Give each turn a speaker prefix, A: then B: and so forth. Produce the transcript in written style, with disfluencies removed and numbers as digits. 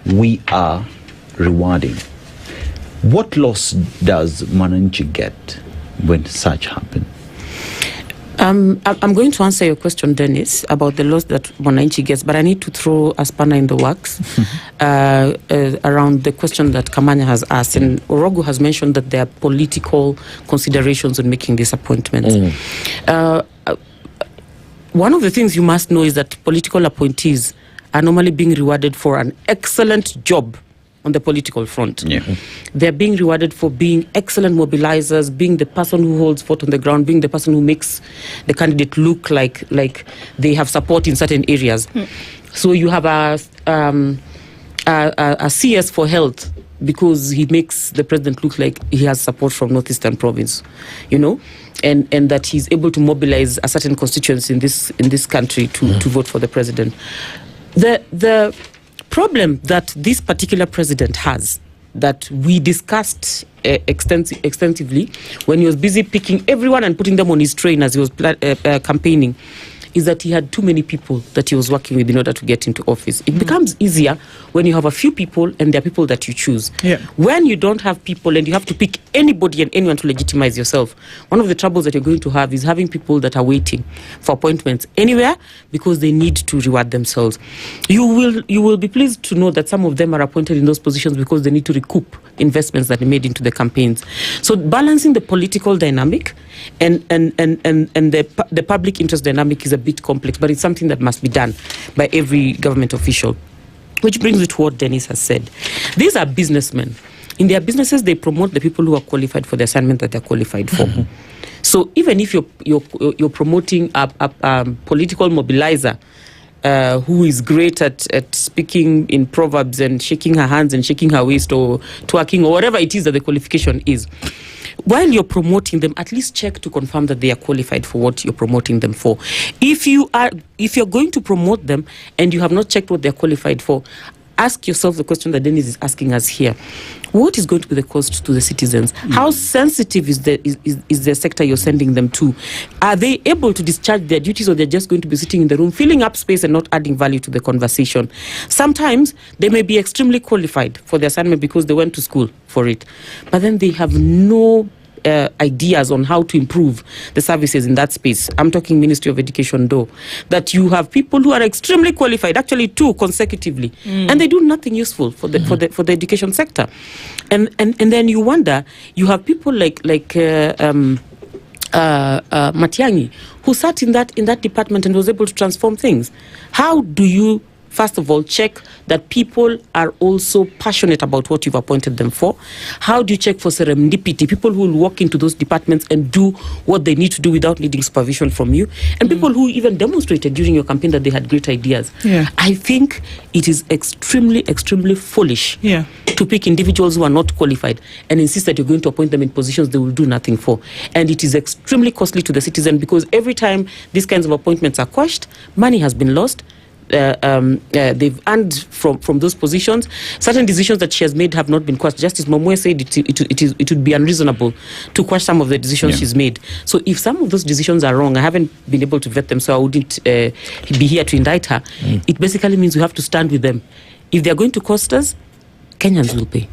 A: we are rewarding. What loss does Mwananchi get when such happen?
B: I'm going to answer your question, Dennis, about the loss that Mwananchi gets, but I need to throw a spanner in the works around the question that Kamanya has asked. And Orogu has mentioned that there are political considerations in making these appointments. One of the things you must know is that political appointees are normally being rewarded for an excellent job on the political front. They're being rewarded for being excellent mobilizers, being the person who holds fort on the ground, being the person who makes the candidate look like they have support in certain areas. So you have a CS for health because he makes the president look like he has support from Northeastern Province, and that he's able to mobilize a certain constituency in this country to vote for the president. The problem that this particular president has, that we discussed extensively when he was busy picking everyone and putting them on his train as he was campaigning, is that he had too many people that he was working with in order to get into office. It becomes easier when you have a few people and there are people that you choose. When you don't have people and you have to pick anybody and anyone to legitimize yourself, one of the troubles that you're going to have is having people that are waiting for appointments anywhere because they need to reward themselves. You will be pleased to know that some of them are appointed in those positions because they need to recoup investments that they made into the campaigns. So balancing the political dynamic and the public interest dynamic is a bit complex, but it's something that must be done by every government official. Which brings me to what Dennis has said. These are businessmen. In their businesses, they promote the people who are qualified for the assignment that they're qualified for. So even if you're promoting a political mobilizer who is great at speaking in proverbs and shaking her hands and shaking her waist or twerking or whatever it is that the qualification is, while you're promoting them, at least check to confirm that they are qualified for what you're promoting them for. If you're going to promote them and you have not checked what they're qualified for, ask yourself the question that Dennis is asking us here. What is going to be the cost to the citizens? How sensitive is the sector you're sending them to? Are they able to discharge their duties, or they're just going to be sitting in the room, filling up space and not adding value to the conversation? Sometimes they may be extremely qualified for the assignment because they went to school for it, but then they have no ideas on how to improve the services in that space. I'm talking Ministry of Education, though, that you have people who are extremely qualified, actually 2 consecutively, and they do nothing useful for the education sector. And then you wonder, you have people like Matiang'i, who sat in that department and was able to transform things. How do you, first of all, check that people are also passionate about what you've appointed them for? How do you check for serendipity, people who will walk into those departments and do what they need to do without needing supervision from you? And people who even demonstrated during your campaign that they had great ideas. I think it is extremely, extremely foolish to pick individuals who are not qualified and insist that you're going to appoint them in positions they will do nothing for. And it is extremely costly to the citizen, because every time these kinds of appointments are quashed, money has been lost. They've earned from those positions. Certain decisions that she has made have not been quashed. Justice Momwe said it would be unreasonable to quash some of the decisions she's made. So if some of those decisions are wrong, I haven't been able to vet them, so I wouldn't be here to indict her. It basically means we have to stand with them. If they're going to cost us, Kenyans will pay.